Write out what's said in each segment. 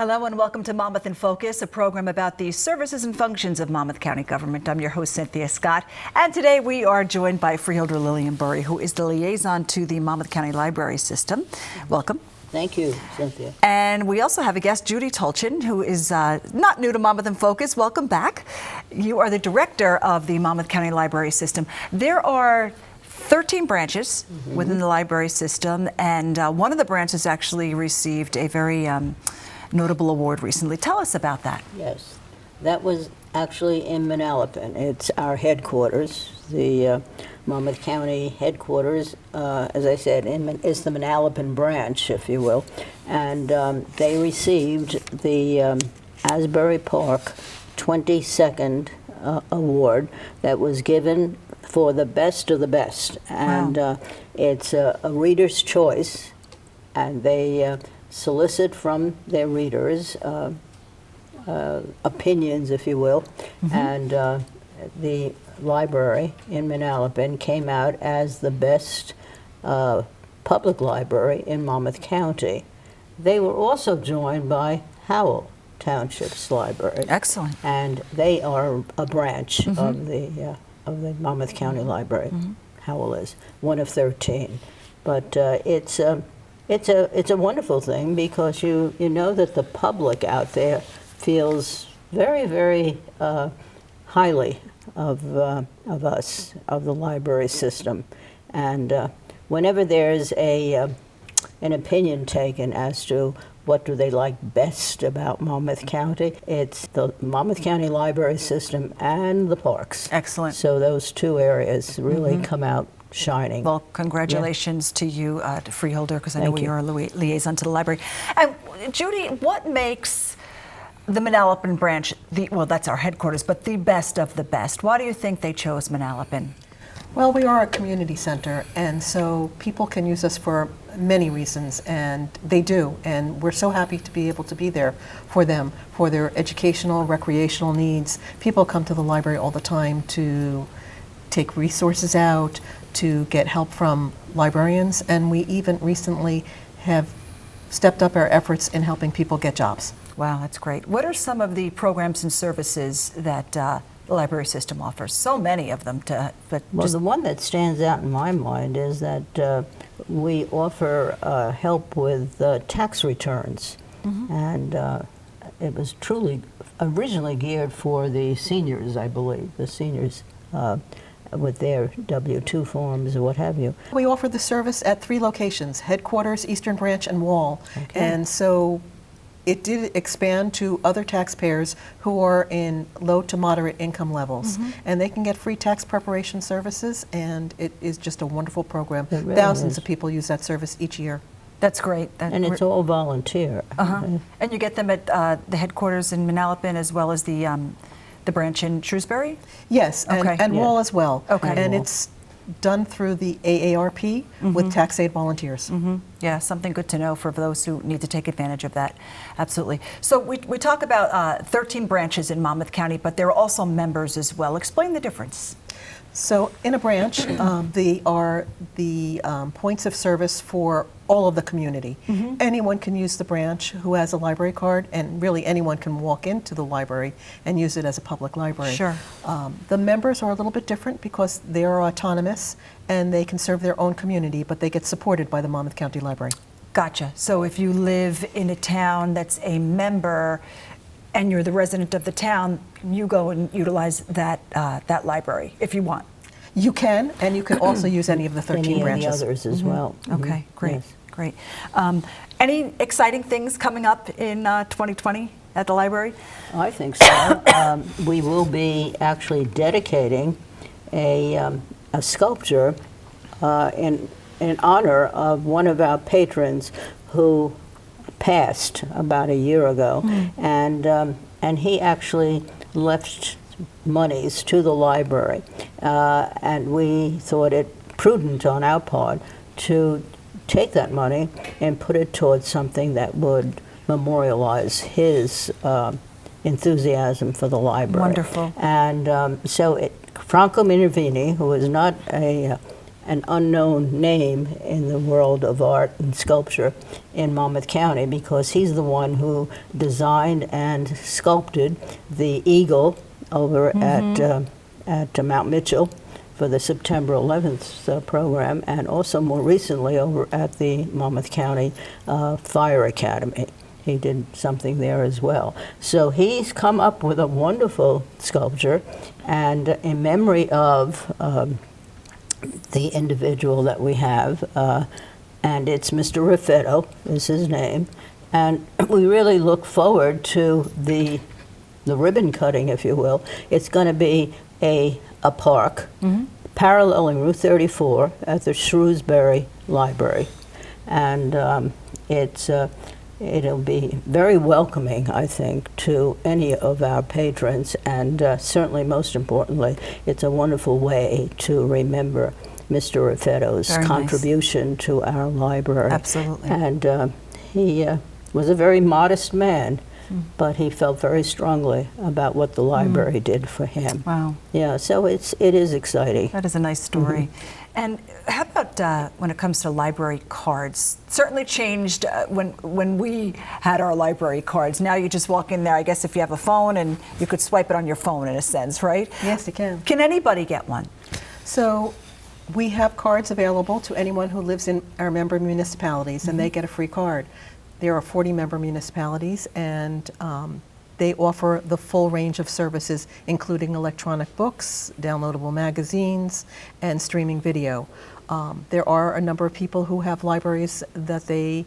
Hello and welcome to Monmouth in Focus, a program about the services and functions of Monmouth County government. I'm your host, Cynthia Scott, and today we are joined by Freeholder Lillian Burry, who is the liaison to the Monmouth County Library System. Welcome. Thank you, Cynthia. And we also have a guest, Judy Tolchin, who is not new to Monmouth in Focus. Welcome back. You are the director of the Monmouth County Library System. There are 13 branches within the library system, and one of the branches actually received a very notable award recently. Tell us about that. Yes, that was actually in Manalapan. It's our headquarters, the Monmouth County headquarters. As I said, it's the Manalapan branch, if you will, and they received the Asbury Park 22nd award that was given for the best of the best, and it's a reader's choice, and they solicit from their readers opinions, if you will, and the library in Manalapan came out as the best public library in Monmouth County. They were also joined by Howell Township's library. Excellent. And they are a branch of the Monmouth County Library. Howell is one of 13, but it's a wonderful thing because you know that the public out there feels very, very highly of us, of the library system, and whenever there's an opinion taken as to what do they like best about Monmouth County, it's the Monmouth County Library System and the parks. Excellent. So those two areas really come out shining. Well, congratulations to you, to Freeholder, because I know Thank we you. are a liaison to the library. And Judy, what makes the Manalapan branch, well, that's our headquarters, but the best of the best? Why do you think they chose Manalapan? Well, we are a community center, and so people can use us for many reasons, and they do. And we're so happy to be able to be there for them, for their educational, recreational needs. People come to the library all the time to take resources out, to get help from librarians, and we even recently have stepped up our efforts in helping people get jobs. Wow, that's great. What are some of the programs and services that the library system offers? So many of them. Well, the one that stands out in my mind is that we offer help with tax returns, and it was truly originally geared for the seniors, I believe, the seniors with their W-2 forms or what have you. We offer the service at 3 locations, headquarters, Eastern Branch, and Wall. Okay. And so it did expand to other taxpayers who are in low to moderate income levels. And they can get free tax preparation services, and it is just a wonderful program. It really Thousands is. of people use that service each year. That's great. And it's all volunteer. And you get them at the headquarters in Manalapan as well as the branch in Shrewsbury? Yes, Okay. and Yeah. Wall as well. Okay. And Wall. it's done through the AARP with tax aid volunteers. Yeah, something good to know for those who need to take advantage of that. Absolutely. So we talk about 13 branches in Monmouth County, but there are also members as well. Explain the difference. So in a branch, they are the points of service for all of the community. Anyone can use the branch who has a library card, and really anyone can walk into the library and use it as a public library. Sure. The members are a little bit different because they are autonomous and they can serve their own community, but they get supported by the Monmouth County Library. Gotcha. So if you live in a town that's a member and you're the resident of the town, you go and utilize that that library if you want. You can, and you can also use any of the 13 Any branches. of the others as well. Okay, great, Yes. great. Any exciting things coming up in 2020 at the library? I think so. We will be actually dedicating a sculpture in honor of one of our patrons who passed about a year ago, and he actually left monies to the library, and we thought it prudent on our part to take that money and put it towards something that would memorialize his enthusiasm for the library. Wonderful. And so Franco Minervini, who is not an unknown name in the world of art and sculpture in Monmouth County, because he's the one who designed and sculpted the eagle over at Mount Mitchell for the September 11th program, and also more recently over at the Monmouth County Fire Academy. He did something there as well. So he's come up with a wonderful sculpture, and in memory of the individual that we have, and it's Mr. Raffetto is his name, and we really look forward to the ribbon cutting, if you will. It's going to be a park paralleling Route 34 at the Shrewsbury Library, and it'll be very welcoming, I think, to any of our patrons, and certainly most importantly, it's a wonderful way to remember Mr. Raffetto's Very nice. contribution to our library. Absolutely. And he was a very modest man, but he felt very strongly about what the library did for him. Wow. Yeah, so it is exciting. That is a nice story. And how about when it comes to library cards? Certainly changed when we had our library cards. Now you just walk in there, I guess if you have a phone, and you could swipe it on your phone in a sense, right? Yes, you can. Can anybody get one? So we have cards available to anyone who lives in our member municipalities, and they get a free card. There are 40 member municipalities, and they offer the full range of services, including electronic books, downloadable magazines, and streaming video. There are a number of people who have libraries that they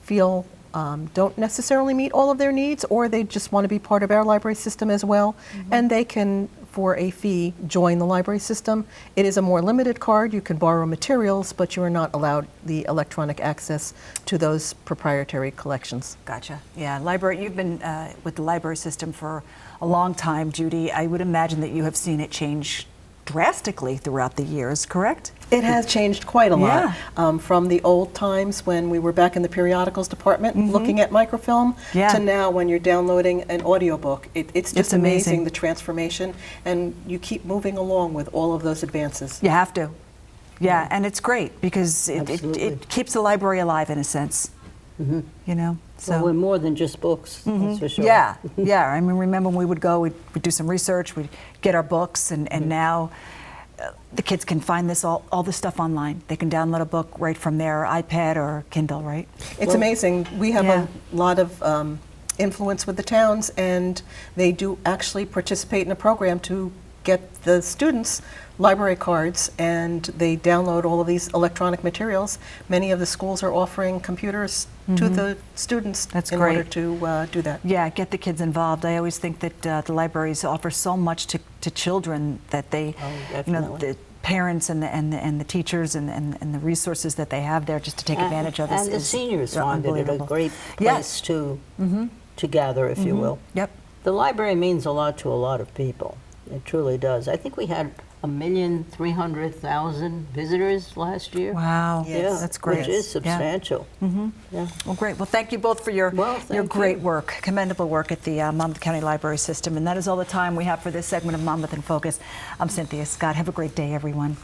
feel don't necessarily meet all of their needs, or they just want to be part of our library system as well, and they can, for a fee, join the library system. It is a more limited card. You can borrow materials, but you are not allowed the electronic access to those proprietary collections. Gotcha. Yeah, library. You've been with the library system for a long time, Judy. I would imagine that you have seen it change drastically throughout the years, correct? It has changed quite a lot. Yeah. From the old times when we were back in the periodicals department looking at microfilm, Yeah. to now when you're downloading an audiobook. It's just amazing. amazing, the transformation, and you keep moving along with all of those advances. You have to. Yeah, and it's great because it Absolutely. keeps the library alive in a sense. You know? So we're more than just books, that's for sure. Yeah, yeah. I mean, remember when we would go, we'd do some research, we'd get our books, and now the kids can find all this stuff online. They can download a book right from their iPad or Kindle, right? It's amazing. We have Yeah. a lot of influence with the towns, and they do actually participate in a program to get the students library cards, and they download all of these electronic materials. Many of the schools are offering computers to the students That's in great. order to do that. Yeah, get the kids involved. I always think that the libraries offer so much to children that they, you know, definitely. the parents and the teachers and the resources that they have there just to take advantage of. And the is seniors find it a unbelievable. great Yes. place to gather, if you will. Yep. The library means a lot to a lot of people. It truly does. I think we had 1,300,000 visitors last year. Wow. Yes. That's great. Which is Yeah. substantial. Yeah. Well, great. Well, thank you both for your thank great you. work, commendable work at the Monmouth County Library System. And that is all the time we have for this segment of Monmouth in Focus. I'm Cynthia Scott. Have a great day, everyone.